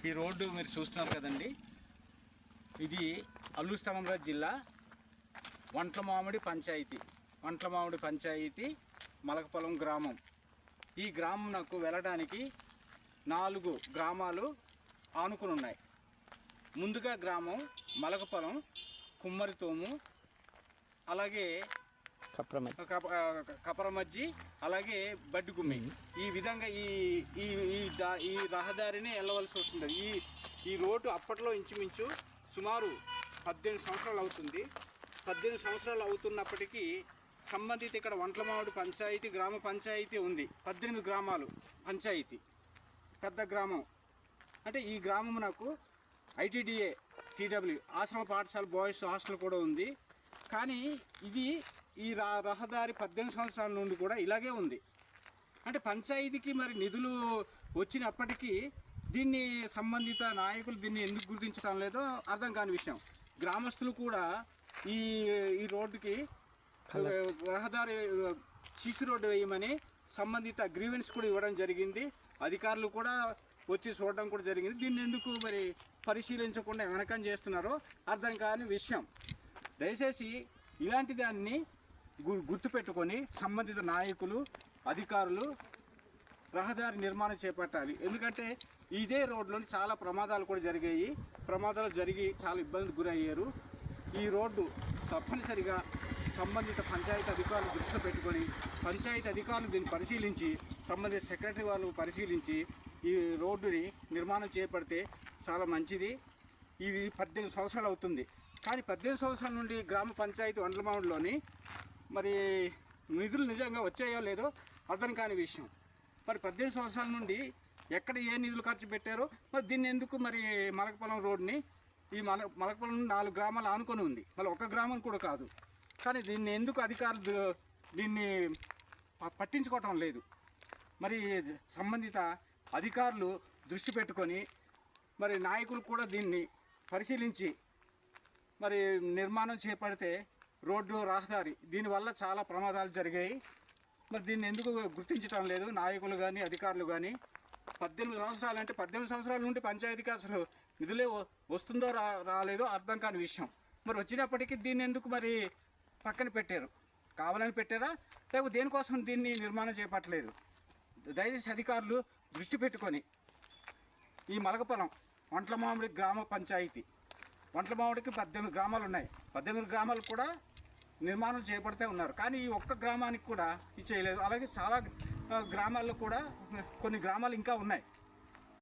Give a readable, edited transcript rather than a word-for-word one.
ఈ రోడ్డు మీరు చూస్తున్నారు కదండి, ఇది అల్లూరు స్తవంరాజ్ జిల్లా వంట్లమామిడి పంచాయతీ మలకపొలం గ్రామం. ఈ గ్రామం నాకు వెళ్ళడానికి 4 గ్రామాలు ఆనుకుని ఉన్నాయి. ముందుగా గ్రామం మలకపొలం, కుమ్మరితోము, అలాగే కపరమజ్జి, అలాగే బడ్డిగుమ్మి. ఈ విధంగా ఈ రహదారిని వెళ్ళవలసి వస్తుంది. ఈ రోడ్డు అప్పట్లో ఇంచుమించు సుమారు 18 సంవత్సరాలు అవుతుంది. 18 సంవత్సరాలు అవుతున్నప్పటికీ సంబంధిత ఇక్కడ వంట్లమామిడి పంచాయతీ గ్రామ పంచాయతీ ఉంది. 18 గ్రామాలు పంచాయతీ, పెద్ద గ్రామం. అంటే ఈ గ్రామం నాకు ఐటీడీఏ టీడబ్ల్యూ ఆశ్రమ పాఠశాల బాయ్స్ హాస్టల్ కూడా ఉంది. కానీ ఈ రహదారి 18 సంవత్సరాల నుండి కూడా ఇలాగే ఉంది. అంటే పంచాయతీకి మరి నిధులు వచ్చినప్పటికీ దీన్ని సంబంధిత నాయకులు దీన్ని ఎందుకు గుర్తించడం లేదో అర్థం కాని విషయం. గ్రామస్తులు కూడా ఈ రోడ్డుకి రహదారి సీసీ రోడ్డు వేయమని సంబంధిత గ్రీవెన్స్ కూడా ఇవ్వడం జరిగింది. అధికారులు కూడా వచ్చి చూడడం కూడా జరిగింది. దీన్ని ఎందుకు మరి పరిశీలించకుండా వెనకం చేస్తున్నారో అర్థం కాని విషయం. దయచేసి ఇలాంటి దాన్ని గుర్తుపెట్టుకొని సంబంధిత నాయకులు, అధికారులు రహదారి నిర్మాణం చేపట్టాలి. ఎందుకంటే ఇదే రోడ్లో చాలా ప్రమాదాలు కూడా జరిగాయి. ప్రమాదాలు జరిగి చాలా ఇబ్బందులు గురయ్యారు. ఈ రోడ్డు తప్పనిసరిగా సంబంధిత పంచాయతీ అధికారులు దృష్టిలో పెట్టుకొని పంచాయతీ అధికారులు దీన్ని పరిశీలించి సంబంధిత సెక్రటరీ వాళ్ళు పరిశీలించి ఈ రోడ్డుని నిర్మాణం చేపడితే చాలా మంచిది. ఇది 18 సంవత్సరాలు అవుతుంది. కానీ 18 సంవత్సరాల నుండి గ్రామ పంచాయతీ వంట్లమామిడిలోని మరి నిధులు నిజంగా వచ్చాయో లేదో అర్థం కాని విషయం. మరి 18 సంవత్సరాల నుండి ఎక్కడ ఏ నిధులు ఖర్చు పెట్టారో మరి దీన్ని ఎందుకు మరి మలకపొలం రోడ్ని ఈ మలకపొలం 4 గ్రామాలు ఆనుకొని ఉంది, మళ్ళీ ఒక గ్రామం కూడా కాదు. కానీ దీన్ని ఎందుకు అధికారులు దీన్ని పట్టించుకోవటం లేదు? మరి సంబంధిత అధికారులు దృష్టి పెట్టుకొని మరి నాయకులు కూడా దీన్ని పరిశీలించి మరి నిర్మాణం చేపడితే రోడ్డు రహదారి దీనివల్ల చాలా ప్రమాదాలు జరిగాయి. మరి దీన్ని ఎందుకు గుర్తించడం లేదు నాయకులు కానీ అధికారులు కానీ? 18 సంవత్సరాలు అంటే 18 సంవత్సరాల నుండి పంచాయతీకి అసలు నిధులే వస్తుందో రాలేదో అర్థం కాని విషయం. మరి వచ్చినప్పటికీ దీన్ని ఎందుకు మరి పక్కన పెట్టారు? కావాలని పెట్టారా లేకపోతే దేనికోసం దీన్ని నిర్మాణం చేపట్టలేదు? దయచేసి అధికారులు దృష్టి పెట్టుకొని ఈ మలకపొలం వంట్లమామిడి గ్రామ పంచాయతీ, వంట్లమామిడికి 18 గ్రామాలు ఉన్నాయి. 18 గ్రామాలు కూడా నిర్మాణం చేపడుతూ ఉన్నారు. కానీ ఈ ఒక్క గ్రామానికి కూడా ఇది చేయలేదు. అలాగే చాలా గ్రామాల్లో కూడా కొన్ని గ్రామాలు ఇంకా ఉన్నాయి.